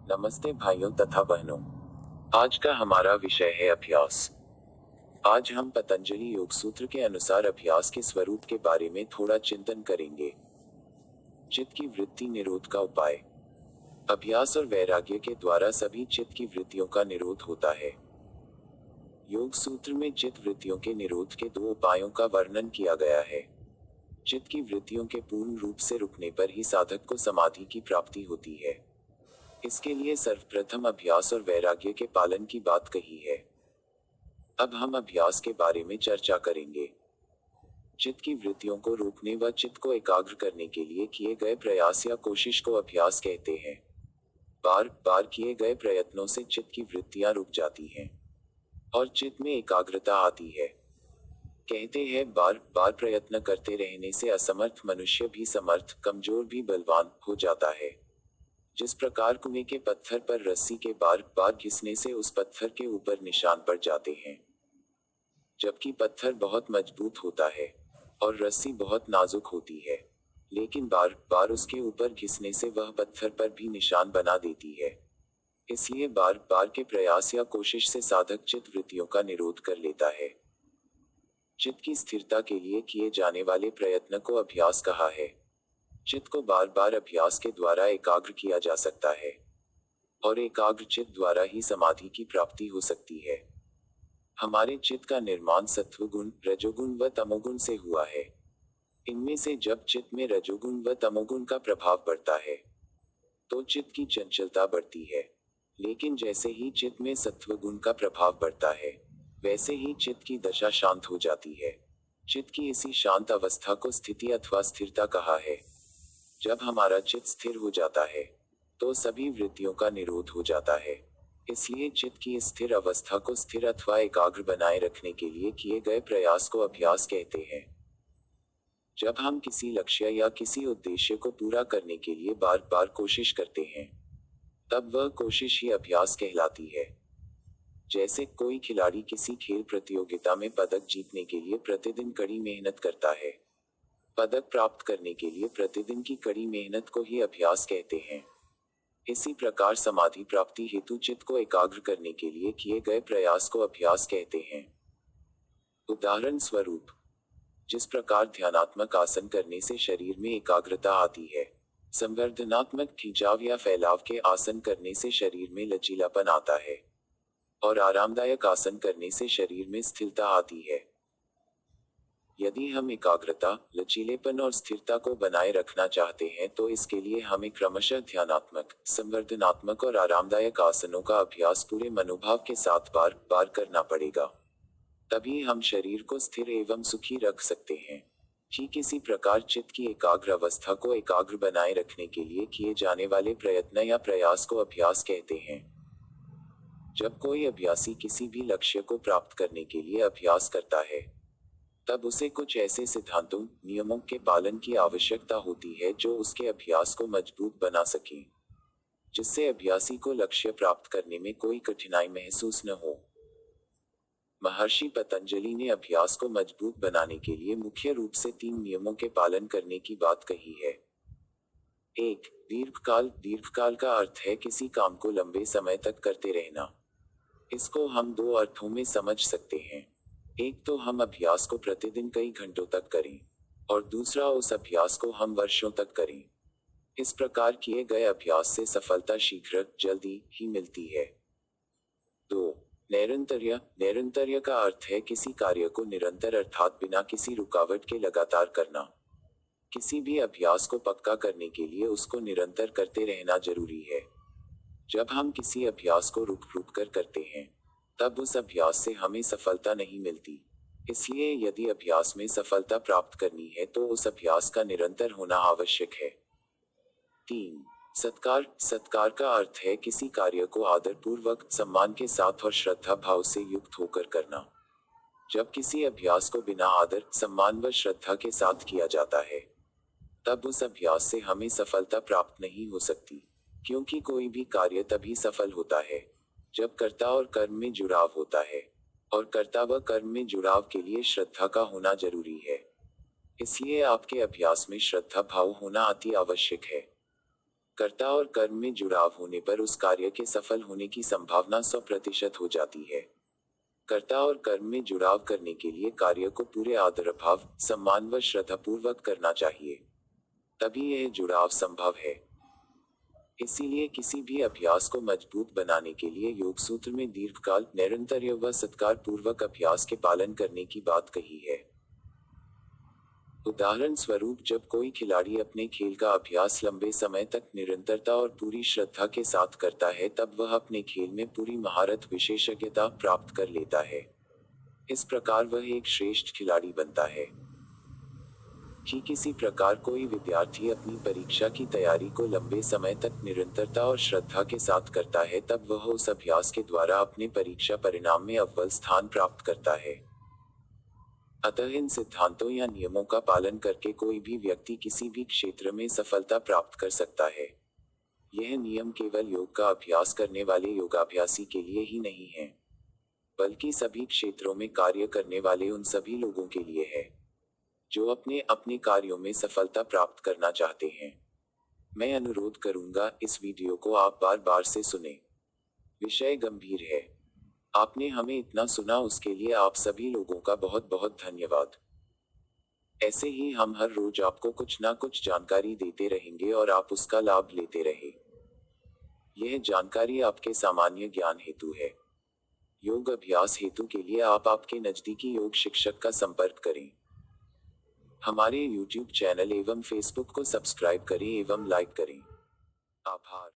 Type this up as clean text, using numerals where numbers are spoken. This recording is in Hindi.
नमस्ते भाइयों तथा बहनों। आज का हमारा विषय है अभ्यास। आज हम पतंजलि योग सूत्र के अनुसार अभ्यास के स्वरूप के बारे में थोड़ा चिंतन करेंगे। चित्त की वृत्ति निरोध का उपाय। अभ्यास और वैराग्य के द्वारा सभी चित्त की वृत्तियों का निरोध होता है। योग सूत्र में चित्त वृत्तियों के निरोध के 2 उपायों का वर्णन किया गया है। चित्त की वृत्तियों के पूर्ण रूप से रुकने पर ही साधक को समाधि की प्राप्ति होती है। इसके लिए सर्वप्रथम अभ्यास और वैराग्य के पालन की बात कही है। अब हम अभ्यास के बारे में चर्चा करेंगे। चित्त की वृत्तियों को रोकने व चित्त को एकाग्र करने के लिए किए गए प्रयास या कोशिश को अभ्यास कहते हैं। बार बार किए गए प्रयत्नों से चित्त की वृत्तियां रुक जाती हैं और चित्त में एकाग्रता आती है। कहते हैं बार बार प्रयत्न करते रहने से असमर्थ मनुष्य भी समर्थ, कमजोर भी बलवान हो जाता है। जिस प्रकार कुएं के पत्थर पर रस्सी के बार बार घिसने से उस पत्थर के ऊपर निशान पड़ जाते हैं, जबकि पत्थर बहुत मजबूत होता है और रस्सी बहुत नाजुक होती है, लेकिन बार बार उसके ऊपर घिसने से वह पत्थर पर भी निशान बना देती है। इसलिए बार बार के प्रयास या कोशिश से साधक चित्त वृत्तियों का निरोध कर लेता है। चित्त की स्थिरता के लिए किए जाने वाले प्रयत्न को अभ्यास कहा है। चित्त को बार बार अभ्यास के द्वारा एकाग्र किया जा सकता है और एकाग्र चित्त द्वारा ही समाधि की प्राप्ति हो सकती है। हमारे चित्त का निर्माण सत्व गुण, रजोगुण व तमोगुण से हुआ है। इनमें से जब चित्त में रजोगुण व तमोगुण का प्रभाव बढ़ता है तो चित्त की चंचलता बढ़ती है, लेकिन जैसे ही चित्त में सत्व गुण का प्रभाव बढ़ता है वैसे ही चित्त की दशा शांत हो जाती है। चित्त की इसी शांत अवस्था को स्थिति अथवा स्थिरता कहा है। जब हमारा चित्त स्थिर हो जाता है तो सभी वृत्तियों का निरोध हो जाता है। इसलिए चित्त की इस स्थिर अवस्था को स्थिर अथवा एकाग्र बनाए रखने के लिए किए गए प्रयास को अभ्यास कहते हैं। जब हम किसी लक्ष्य या किसी उद्देश्य को पूरा करने के लिए बार बार कोशिश करते हैं तब वह कोशिश ही अभ्यास कहलाती है। जैसे कोई खिलाड़ी किसी खेल प्रतियोगिता में पदक जीतने के लिए प्रतिदिन कड़ी मेहनत करता है। पदक प्राप्त करने के लिए प्रतिदिन की कड़ी मेहनत को ही अभ्यास कहते हैं। इसी प्रकार समाधि प्राप्ति हेतु चित्त को एकाग्र करने के लिए किए गए प्रयास को अभ्यास कहते हैं। उदाहरण स्वरूप, जिस प्रकार ध्यानात्मक आसन करने से शरीर में एकाग्रता आती है, संवर्धनात्मक खिंचाव या फैलाव के आसन करने से शरीर में लचीलापन आता है और आरामदायक आसन करने से शरीर में स्थिरता आती है। यदि हम एकाग्रता, लचीलेपन और स्थिरता को बनाए रखना चाहते हैं तो इसके लिए हमें क्रमशः ध्यानात्मक, संवर्धनात्मक और आरामदायक आसनों का अभ्यास पूरे मनोभाव के साथ बार बार करना पड़ेगा। तभी हम शरीर को स्थिर एवं सुखी रख सकते हैं। ठीक इसी प्रकार चित्त की एकाग्र अवस्था को एकाग्र बनाए रखने के लिए किए जाने वाले प्रयत्न या प्रयास को अभ्यास कहते हैं। जब कोई अभ्यासी किसी भी लक्ष्य को प्राप्त करने के लिए अभ्यास करता है तब उसे कुछ ऐसे सिद्धांतों, नियमों के पालन की आवश्यकता होती है जो उसके अभ्यास को मजबूत बना सकें, जिससे अभ्यासी को लक्ष्य प्राप्त करने में कोई कठिनाई महसूस न हो। महर्षि पतंजलि ने अभ्यास को मजबूत बनाने के लिए मुख्य रूप से 3 नियमों के पालन करने की बात कही है। 1. दीर्घकाल। दीर्घकाल का अर्थ है किसी काम को लंबे समय तक करते रहना। इसको हम 2 अर्थों में समझ सकते हैं। एक तो हम अभ्यास को प्रतिदिन कई घंटों तक करें और दूसरा उस अभ्यास को हम वर्षों तक करें। इस प्रकार किए गए अभ्यास से सफलता शीघ्र, जल्दी ही मिलती है। 2. नैरंतर्य। नैरंतर्य का अर्थ है किसी कार्य को निरंतर अर्थात बिना किसी रुकावट के लगातार करना। किसी भी अभ्यास को पक्का करने के लिए उसको निरंतर करते रहना जरूरी है। जब हम किसी अभ्यास को रुक रुक कर करते हैं तब उस अभ्यास से हमें सफलता नहीं मिलती। इसलिए यदि अभ्यास में सफलता प्राप्त करनी है तो उस अभ्यास का निरंतर होना आवश्यक है। 3. सत्कार। सत्कार का अर्थ है किसी कार्य को आदर पूर्वक, सम्मान के साथ और श्रद्धा भाव से युक्त होकर करना। जब किसी अभ्यास को बिना आदर, सम्मान व श्रद्धा के साथ किया जाता है तब उस अभ्यास से हमें सफलता प्राप्त नहीं हो सकती, क्योंकि कोई भी कार्य तभी सफल होता है जब कर्ता और कर्म में जुड़ाव होता है, और कर्ता व कर्म में जुड़ाव के लिए श्रद्धा का होना जरूरी है। इसलिए आपके अभ्यास में श्रद्धा भाव होना अति आवश्यक है। कर्ता और कर्म में जुड़ाव होने पर उस कार्य के सफल होने की संभावना 100% हो जाती है। कर्ता और कर्म में जुड़ाव करने के लिए कार्य को पूरे आदर भाव, सम्मान व श्रद्धापूर्वक करना चाहिए, तभी यह जुड़ाव संभव है। इसीलिए किसी भी अभ्यास को मजबूत बनाने के लिए योग सूत्र में दीर्घकाल, निरंतर व सत्कार पूर्वक अभ्यास के पालन करने की बात कही है। उदाहरण स्वरूप, जब कोई खिलाड़ी अपने खेल का अभ्यास लंबे समय तक निरंतरता और पूरी श्रद्धा के साथ करता है, तब वह अपने खेल में पूरी महारत, विशेषज्ञता प्राप्त कर लेता है। इस प्रकार वह एक श्रेष्ठ खिलाड़ी बनता है। कि किसी प्रकार कोई विद्यार्थी अपनी परीक्षा की तैयारी को लंबे समय तक निरंतरता और श्रद्धा के साथ करता है, तब वह उस अभ्यास के द्वारा अपने परीक्षा परिणाम में अव्वल स्थान प्राप्त करता है। अतः इन सिद्धांतों या नियमों का पालन करके कोई भी व्यक्ति किसी भी क्षेत्र में सफलता प्राप्त कर सकता है। यह नियम केवल योग का अभ्यास करने वाले योगाभ्यासी के लिए ही नहीं है, बल्कि सभी क्षेत्रों में कार्य करने वाले उन सभी लोगों के लिए है जो अपने अपने कार्यों में सफलता प्राप्त करना चाहते हैं। मैं अनुरोध करूंगा, इस वीडियो को आप बार बार से सुने। विषय गंभीर है। आपने हमें इतना सुना, उसके लिए आप सभी लोगों का बहुत बहुत धन्यवाद। ऐसे ही हम हर रोज आपको कुछ ना कुछ जानकारी देते रहेंगे और आप उसका लाभ लेते रहे। यह जानकारी आपके सामान्य ज्ञान हेतु है। योग अभ्यास हेतु के लिए आप आपके नजदीकी योग शिक्षक का संपर्क करें। हमारे YouTube चैनल एवं Facebook को सब्सक्राइब करें एवं लाइक करें। आभार।